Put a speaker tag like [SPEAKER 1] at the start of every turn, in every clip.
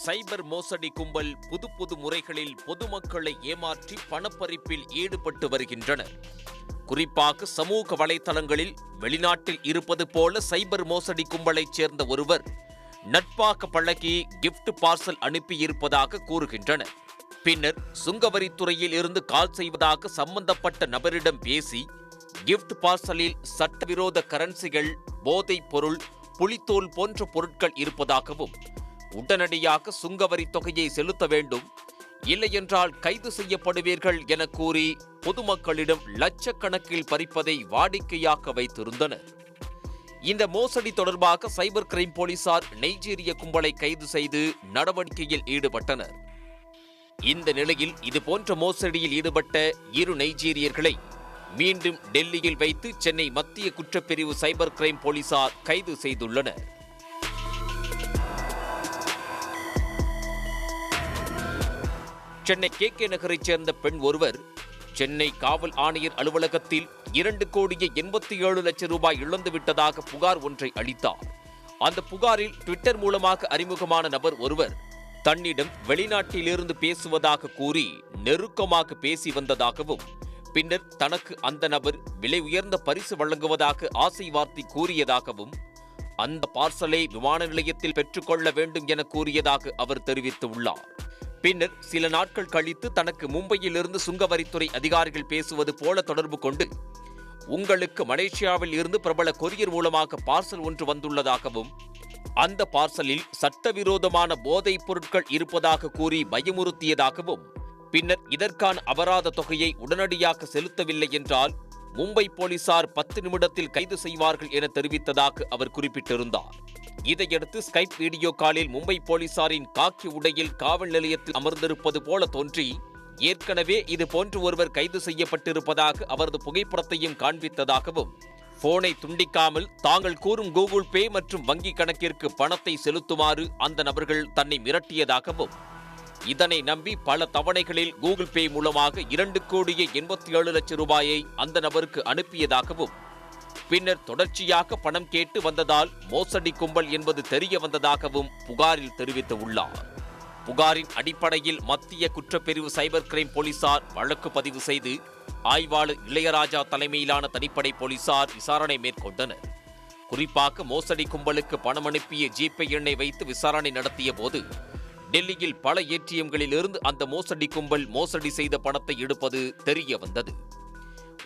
[SPEAKER 1] சைபர் மோசடி கும்பல் புது முறைகளில் பொதுமக்களை ஏமாற்றி பணப்பறிப்பில் ஈடுபட்டு வருகின்றனர். குறிப்பாக சமூக வலைதளங்களில் வெளிநாட்டில் இருப்பது போல சைபர் மோசடி கும்பலைச் சேர்ந்த ஒருவர் நட்பாக பழகி கிஃப்ட் பார்சல் அனுப்பியிருப்பதாக கூறுகின்றனர். பின்னர் சுங்கவரித்துறையில் இருந்து கால் செய்வதாக சம்பந்தப்பட்ட நபரிடம் பேசி கிஃப்ட் பார்சலில் சட்டவிரோத கரன்சிகள், போதைப் பொருள், புலித்தோல் போன்ற பொருட்கள் இருப்பதாகவும் உடனடியாக சுங்கவரி தொகையை செலுத்த வேண்டும், இல்லையென்றால் கைது செய்யப்படுவீர்கள் என கூறி பொதுமக்களிடம் லட்சக்கணக்கில் பறிப்பதை வாடிக்கையாக வைத்திருந்தனர். இந்த மோசடி தொடர்பாக சைபர் கிரைம் போலீசார் நைஜீரிய கும்பலை கைது செய்து நடவடிக்கையில் ஈடுபட்டனர். இந்த நிலையில் இதுபோன்ற மோசடியில் ஈடுபட்ட 2 நைஜீரியர்களை மீண்டும் டெல்லியில் வைத்து சென்னை மத்திய குற்றப்பிரிவு சைபர் கிரைம் போலீசார் கைது செய்துள்ளனர். சென்னை KK நகரைச் சேர்ந்த பெண் ஒருவர் சென்னை காவல் ஆணையர் அலுவலகத்தில் 2,87,00,000 ரூபாய் இழந்துவிட்டதாக புகார் ஒன்றை அளித்தார். அந்த புகாரில் ட்விட்டர் மூலமாக அறிமுகமான நபர் ஒருவர் தன்னிடம் வெளிநாட்டிலிருந்து பேசுவதாக கூறி நெருக்கமாக பேசி வந்ததாகவும், பின்னர் தனக்கு அந்த நபர் விலை உயர்ந்த பரிசு வழங்குவதாக ஆசை வார்த்தை கூறியதாகவும், அந்த பார்சலை விமான நிலையத்தில் பெற்றுக்கொள்ள வேண்டும் என கூறியதாக அவர் தெரிவித்துள்ளார். பின்னர் சில நாட்கள் கழித்து தனக்கு மும்பையிலிருந்து சுங்கவரித்துறை அதிகாரிகள் பேசுவது போல தொடர்பு கொண்டு, உங்களுக்கு மலேசியாவில் இருந்து பிரபல கொரியர் மூலமாக பார்சல் ஒன்று வந்துள்ளதாகவும், அந்த பார்சலில் சட்டவிரோதமான போதைப் பொருட்கள் இருப்பதாக கூறி பயமுறுத்தியதாகவும், பின்னர் இதற்கான அபராத தொகையை உடனடியாக செலுத்தவில்லை என்றால் மும்பை போலீசார் 10 நிமிடத்தில் கைது செய்வார்கள் என தெரிவித்ததாக அவர் குறிப்பிட்டிருந்தார். இதையடுத்து ஸ்கைப் வீடியோ காலில் மும்பை போலீசாரின் காக்கி உடையில் காவல் நிலையத்தில் அமர்ந்திருப்பது போல தோன்றி, ஏற்கனவே இது போன்று ஒருவர் கைது செய்யப்பட்டிருப்பதாக அவரது புகைப்படத்தையும் காண்பித்ததாகவும், போனை துண்டிக்காமல் தாங்கள் கூறும் கூகுள் பே மற்றும் வங்கி கணக்கிற்கு பணத்தை செலுத்துமாறு அந்த நபர்கள் தன்னை மிரட்டியதாகவும், இதனை நம்பி பல தவணைகளில் கூகுள் பே மூலமாக 2,87,00,000 ரூபாயை அந்த நபருக்கு அனுப்பியதாகவும், பின்னர் தொடர்ச்சியாக பணம் கேட்டு வந்ததால் மோசடி கும்பல் என்பது தெரிய வந்ததாகவும் புகாரில் தெரிவித்துள்ளார். புகாரின் அடிப்படையில் மத்திய குற்றப்பிரிவு சைபர் கிரைம் போலீசார் வழக்கு பதிவு செய்து ஆய்வாளர் இளையராஜா தலைமையிலான தனிப்படை போலீசார் விசாரணை மேற்கொண்டனர். குறிப்பாக மோசடி கும்பலுக்கு பணம் அனுப்பிய ஜிபே எண்ணை வைத்து விசாரணை நடத்திய போது டெல்லியில் பல ஏடிஎம்களிலிருந்து அந்த மோசடி கும்பல் மோசடி செய்த பணத்தை எடுப்பது தெரிய வந்தது.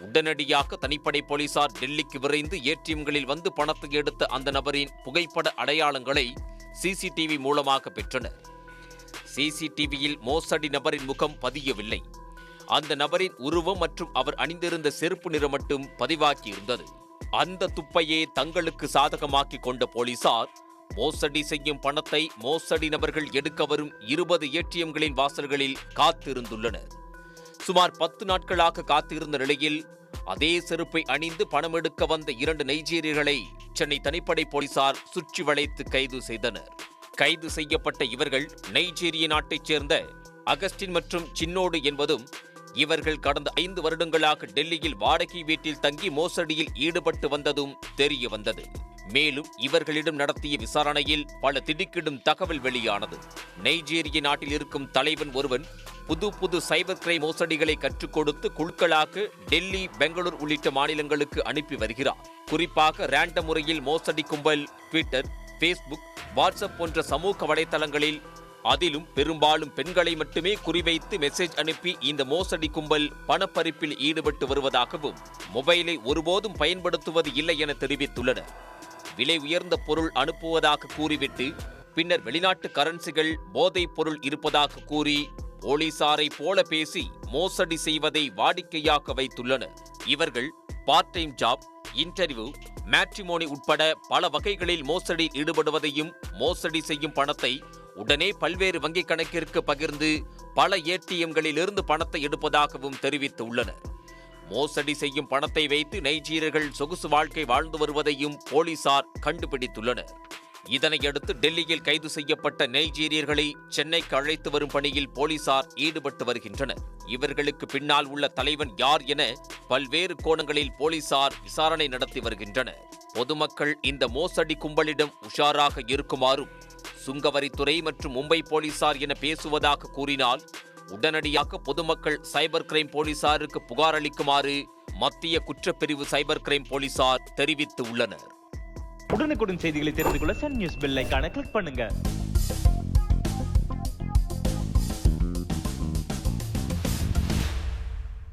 [SPEAKER 1] உடனடியாக தனிப்படை போலீசார் டெல்லிக்கு விரைந்து ஏடிஎம்களில் வந்து பணத்தை எடுத்த அந்த நபரின் புகைப்பட அடையாளங்களை சிசிடிவி மூலமாக பெற்றனர். சிசிடிவியில் மோசடி நபரின் முகம் பதியவில்லை. அந்த நபரின் உருவம் மற்றும் அவர் அணிந்திருந்த செருப்பு நிறம் மட்டும் பதிவாகியிருந்தது. அந்த துப்பையே தங்களுக்கு சாதகமாக்கிக் கொண்ட போலீசார் மோசடி செய்யும் பணத்தை மோசடி நபர்கள் எடுக்க வரும் 20 ஏடிஎம்களின் வாசல்களில் காத்திருந்துள்ளனர். சுமார் 10 நாட்களாக காத்திருந்த நிலையில் அதே செருப்பை அணிந்து பணம் எடுக்க வந்த 2 நைஜீரியர்களை சென்னை தனிப்படை போலீசார் சுற்றி வளைத்து கைது செய்தனர். கைது செய்யப்பட்ட இவர்கள் நைஜீரிய நாட்டைச் சேர்ந்த அகஸ்டின் மற்றும் சின்னோடு என்பதும், இவர்கள் கடந்த 5 வருடங்களாக டெல்லியில் வாடகை வீட்டில் தங்கி மோசடியில் ஈடுபட்டு வந்ததும் தெரிய வந்தது. மேலும் இவர்களிடம் நடத்திய விசாரணையில் பல திடுக்கிடும் தகவல் வெளியானது. நைஜீரிய நாட்டில் இருக்கும் தலைவன் ஒருவன் புது சைபர் கிரைம் மோசடிகளை கற்றுக் கொடுத்து குழுக்களாக டெல்லி, பெங்களூர் உள்ளிட்ட மாநிலங்களுக்கு அனுப்பி வருகிறார். குறிப்பாக ரேண்டம் முறையில் மோசடி கும்பல் ட்விட்டர், ஃபேஸ்புக், வாட்ஸ்அப் போன்ற சமூக வலைதளங்களில், அதிலும் பெரும்பாலும் பெண்களை மட்டுமே குறிவைத்து மெசேஜ் அனுப்பி இந்த மோசடி கும்பல் பணப்பறிப்பில் ஈடுபட்டு வருவதாகவும், மொபைலை ஒருபோதும் பயன்படுத்துவது இல்லை என தெரிவித்துள்ளனர். விலை உயர்ந்த பொருள் அனுப்புவதாக கூறிவிட்டு பின்னர் வெளிநாட்டு கரன்சிகள், போதைப் பொருள் இருப்பதாக கூறி போலீசாரை போல பேசி மோசடி செய்வதை வாடிக்கையாக வைத்துள்ளனர். இவர்கள் part time job, interview, matrimony உட்பட பல வகைகளில் மோசடியில் ஈடுபடுவதையும், மோசடி செய்யும் பணத்தை உடனே பல்வேறு வங்கிக் கணக்கிற்கு பகிர்ந்து பல ஏடிஎம்களிலிருந்து பணத்தை எடுப்பதாகவும் தெரிவித்துள்ளனர். மோசடி செய்யும் பணத்தை வைத்து நைஜீரியர்கள் சொகுசு வாழ்க்கை வாழ்ந்து வருவதையும் போலீசார் கண்டுபிடித்துள்ளனர். இதனையடுத்து டெல்லியில் கைது செய்யப்பட்ட நைஜீரியர்களை சென்னைக்கு அழைத்து வரும் பணியில் போலீசார் ஈடுபட்டு வருகின்றனர். இவர்களுக்கு பின்னால் உள்ள தலைவன் யார் என பல்வேறு கோணங்களில் போலீசார் விசாரணை நடத்தி வருகின்றனர். பொதுமக்கள் இந்த மோசடி கும்பலிடம் உஷாராக இருக்குமாறும், சுங்கவரித்துறை மற்றும் மும்பை போலீசார் என பேசுவதாக கூறினால் உடனடியாக பொதுமக்கள் சைபர் கிரைம் போலீசாருக்கு புகார் அளிக்குமாறு மத்திய குற்றப்பிரிவு சைபர் கிரைம் போலீசார் தெரிவித்து உள்ளனர்.
[SPEAKER 2] உடனுக்குடன் செய்திகளை தெரிந்து கொள்ள சன் நியூஸ் பெல் ஐகானை கிளிக் பண்ணுங்க.